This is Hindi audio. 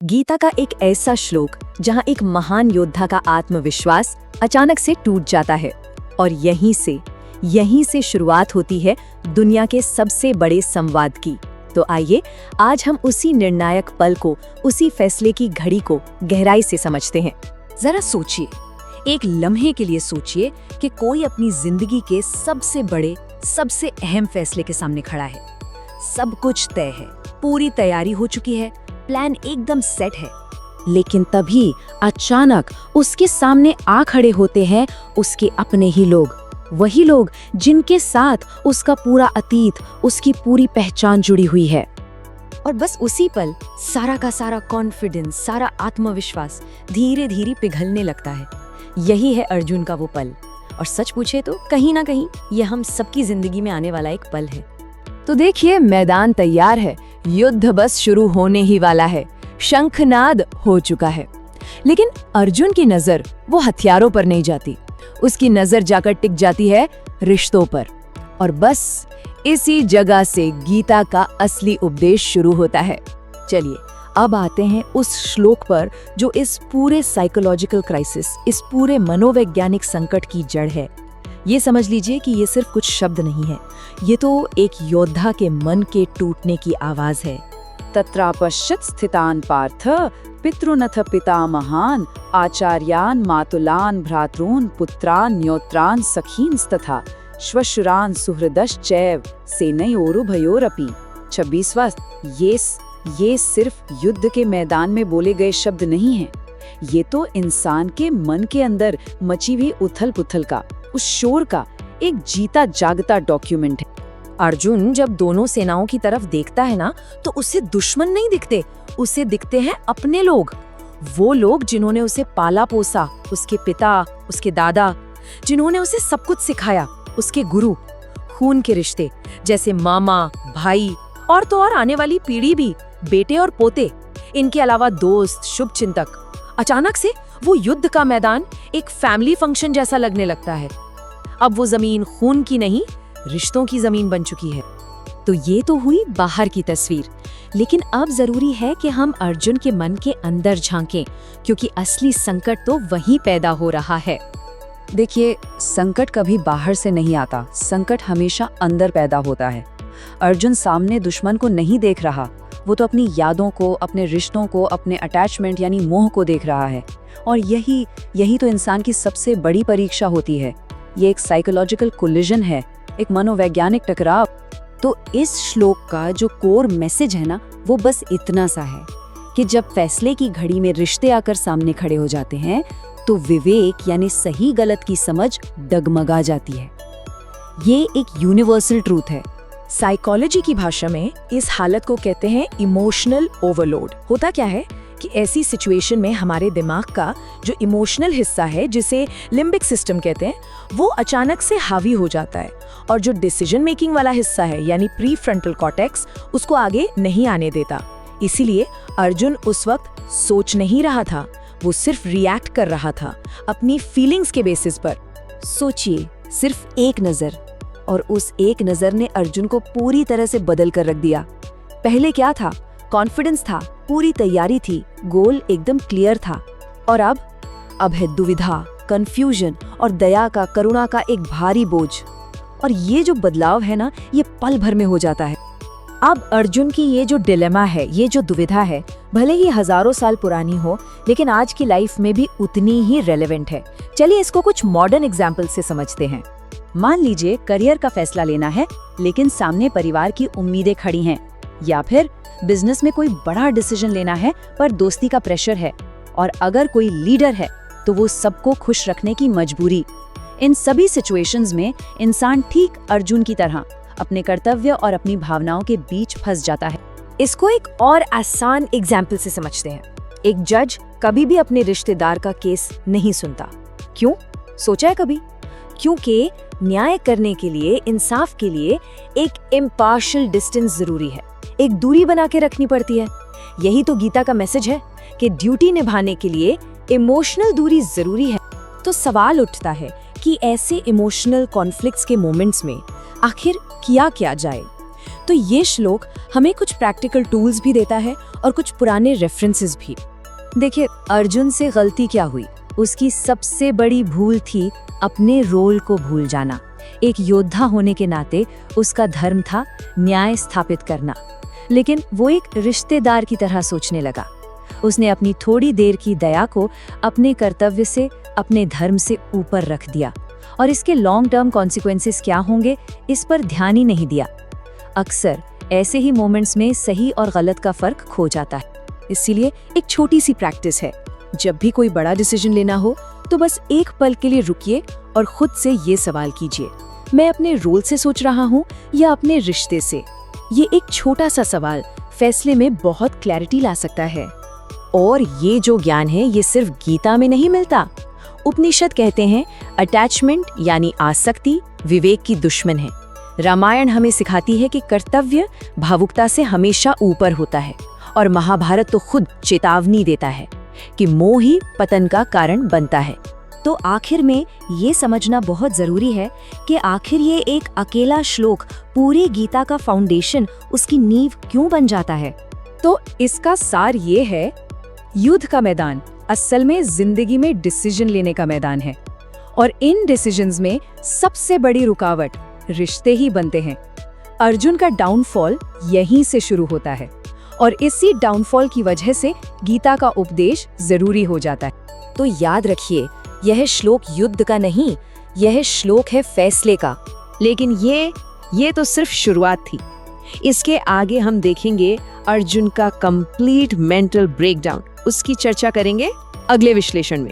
गीता का एक ऐसा श्लोक जहां एक महान योद्धा का आत्मविश्वास अचानक से टूट जाता है और यहीं से शुरुआत होती है दुनिया के सबसे बड़े संवाद की। तो आइए आज हम उसी निर्णायक पल को, उसी फैसले की घड़ी को गहराई से समझते हैं। जरा सोचिए, एक लम्हे के लिए सोचिए कि कोई अपनी जिंदगी के सबसे बड़े, सबसे अहम फैसले के सामने खड़ा है। सब कुछ तय है, पूरी तैयारी हो चुकी है, प्लान एकदम सेट है। लेकिन तभी अचानक उसके सामने आ खड़े होते हैं उसके अपने ही लोग, वही लोग जिनके साथ उसका पूरा अतीत, उसकी पूरी पहचान जुड़ी हुई है। और बस उसी पल सारा का सारा कॉन्फिडेंस, सारा आत्मविश्वास धीरे धीरे पिघलने लगता है। यही है अर्जुन का वो पल। और सच पूछे तो कहीं ना कहीं यह हम सबकी जिंदगी में आने वाला एक पल है। तो देखिए, मैदान तैयार है, युद्ध बस शुरू होने ही वाला है, शंखनाद हो चुका है। लेकिन अर्जुन की नजर वो हथियारों पर नहीं जाती, उसकी नजर जाकर टिक जाती है रिश्तों पर। और बस इसी जगह से गीता का असली उपदेश शुरू होता है। चलिए अब आते हैं उस श्लोक पर जो इस पूरे साइकोलॉजिकल क्राइसिस, इस पूरे मनोवैज्ञानिक संकट की जड़ है। ये समझ लीजिए कि ये सिर्फ कुछ शब्द नहीं है, ये तो एक योद्धा के मन के टूटने की आवाज है। तत्रापश्यत् स्थितान् पार्थ पितृनथ पितामहान् आचार्यान् मातुलान् भ्रातॄन् पुत्रान् न्योत्रान् सखींस्तथा श्वशुरान् सुहृदश्चैव सेनयोरुभयोरपि। 26वां, ये सिर्फ युद्ध के मैदान में बोले गए शब्द नहीं हैं। ये तो इंसान के मन के अंदर मची हुई उथल पुथल का, उस शोर का एक जीता जागता डॉक्यूमेंट है। अर्जुन जब दोनों सेनाओं की तरफ देखता है ना, तो उसे दुश्मन नहीं दिखते, उसे दिखते हैं अपने लोग। वो लोग जिन्होंने उसे पाला पोसा, उसके पिता, उसके दादा, जिन्होंने उसे सब कुछ सिखाया, उसके गुरु। खून के रिश्ते जैसे मामा, भाई और तो और आने वाली पीढ़ी भी, बेटे और पोते, इनके अलावा दोस्त, शुभचिंतक। अचानक से वो युद्ध का मैदान एक फैमिली फंक्शन जैसा लगने लगता है। अब वो जमीन खून की नहीं, रिश्तों की जमीन बन चुकी है। तो ये तो हुई बाहर की तस्वीर, लेकिन अब जरूरी है कि हम अर्जुन के मन के अंदर झांकें, क्योंकि असली संकट तो वहीं पैदा हो रहा है। देखिए, संकट कभी बाहर से नहीं आता, संकट हमेशा अंदर पैदा होता है। अर्जुन सामने दुश्मन को नहीं देख रहा, वो तो अपनी यादों को, अपने रिश्तों को, अपने अटैचमेंट यानी मोह को देख रहा है। और यही तो इंसान की सबसे बड़ी परीक्षा होती है। ये एक साइकोलॉजिकल कोलिजन है, एक मनोवैज्ञानिक टकराव। तो इस श्लोक का जो कोर मैसेज है ना, वो बस इतना सा है कि जब फैसले की घड़ी में रिश्ते आकर सामने खड़े हो जाते हैं, तो विवेक यानी सही गलत की समझ डगमगा जाती है। ये एक यूनिवर्सल ट्रूथ है। साइकोलॉजी की भाषा में इस हालत को कहते हैं इमोशनल ओवरलोड। होता क्या है कि ऐसी सिचुएशन में हमारे दिमाग का जो इमोशनल हिस्सा है, जिसे लिम्बिक सिस्टम कहते हैं, वो अचानक से हावी हो जाता है और जो डिसीजन मेकिंग वाला हिस्सा है यानी प्री फ्रंटल कॉर्टेक्स, उसको आगे नहीं आने देता। इसीलिए अर्जुन उस वक्त सोच नहीं रहा था, वो सिर्फ रिएक्ट कर रहा था अपनी फीलिंग्स के बेसिस पर। सोचिए, सिर्फ एक नजर, और उस एक नजर ने अर्जुन को पूरी तरह से बदल कर रख दिया। पहले क्या था? कॉन्फिडेंस था, पूरी तैयारी थी, गोल एकदम क्लियर था। और अब है दुविधा, कंफ्यूजन और दया का, करुणा का एक भारी बोझ। और ये जो बदलाव है ना, ये पल भर में हो जाता है। अब अर्जुन की ये जो डिलेमा है, ये जो दुविधा है, भले ही हजारों साल पुरानी हो, लेकिन आज की लाइफ में भी उतनी ही रेलेवेंट है। चलिए इसको कुछ मॉडर्न एग्जाम्पल से समझते हैं। मान लीजिए करियर का फैसला लेना है, लेकिन सामने परिवार की उम्मीदें खड़ी हैं, या फिर बिजनेस में कोई बड़ा डिसीजन लेना है पर दोस्ती का प्रेशर है, और अगर कोई लीडर है तो वो सबको खुश रखने की मजबूरी। इन सभी सिचुएशंस में इंसान ठीक अर्जुन की तरह अपने कर्तव्य और अपनी भावनाओं के बीच फंस जाता है। इसको एक और आसान एग्जाम्पल से समझते हैं। एक जज कभी भी अपने रिश्तेदार का केस नहीं सुनता। क्यों? सोचा है कभी? क्योंकि न्याय करने के लिए, इंसाफ के लिए एक इम्पार्शियल डिस्टेंस जरूरी है, एक दूरी बना के रखनी पड़ती है। यही तो गीता का मैसेज है कि ड्यूटी निभाने के लिए इमोशनल दूरी जरूरी है। तो सवाल उठता है कि ऐसे इमोशनल कॉन्फ्लिक्ट्स के मोमेंट्स में आखिर किया क्या जाए? तो ये श्लोक हमें कुछ प्रैक्टिकल टूल्स भी देता है और कुछ पुराने रेफरेंसेस भी। देखिए, अर्जुन से गलती क्या हुई? उसकी सबसे बड़ी भूल थी अपने रोल को भूल जाना। एक योद्धा होने के नाते उसका धर्म था न्याय स्थापित करना, लेकिन वो एक रिश्तेदार की तरह सोचने लगा। उसने अपनी थोड़ी देर की दया को अपने कर्तव्य से, अपने धर्म से ऊपर रख दिया, और इसके लॉन्ग टर्म कॉन्सिक्वेंसेस क्या होंगे इस पर ध्यान ही नहीं दिया। अक्सर ऐसे ही मोमेंट्स में सही और गलत का फर्क खो जाता है। इसीलिए एक छोटी सी प्रैक्टिस है, जब भी कोई बड़ा डिसीजन लेना हो तो बस एक पल के लिए रुकिए और खुद से ये सवाल कीजिए, मैं अपने रोल से सोच रहा हूँ या अपने रिश्ते से? ये एक छोटा सा सवाल फैसले में बहुत क्लैरिटी ला सकता है। और ये जो ज्ञान है ये सिर्फ गीता में नहीं मिलता। उपनिषद कहते हैं अटैचमेंट यानी आसक्ति विवेक की दुश्मन है। रामायण हमें सिखाती है कि कर्तव्य भावुकता से हमेशा ऊपर होता है, और महाभारत तो खुद चेतावनी देता है कि मोह ही पतन का कारण बनता है। तो आखिर में ये समझना बहुत जरूरी है कि आखिर ये एक अकेला श्लोक पूरी गीता का फाउंडेशन, उसकी नींव क्यों बन जाता है। तो इसका सार ये है, युद्ध का मैदान असल में जिंदगी में डिसीजन लेने का मैदान है, और इन डिसीजंस में सबसे बड़ी रुकावट रिश्ते ही बनते हैं। अर्जुन का डाउनफॉल यहीं से शुरू होता है, और इसी डाउनफॉल की वजह से गीता का उपदेश जरूरी हो जाता है। तो याद रखिए, यह श्लोक युद्ध का नहीं, यह श्लोक है फैसले का। लेकिन ये तो सिर्फ शुरुआत थी। इसके आगे हम देखेंगे अर्जुन का कंप्लीट मेंटल ब्रेकडाउन। उसकी चर्चा करेंगे अगले विश्लेषण में।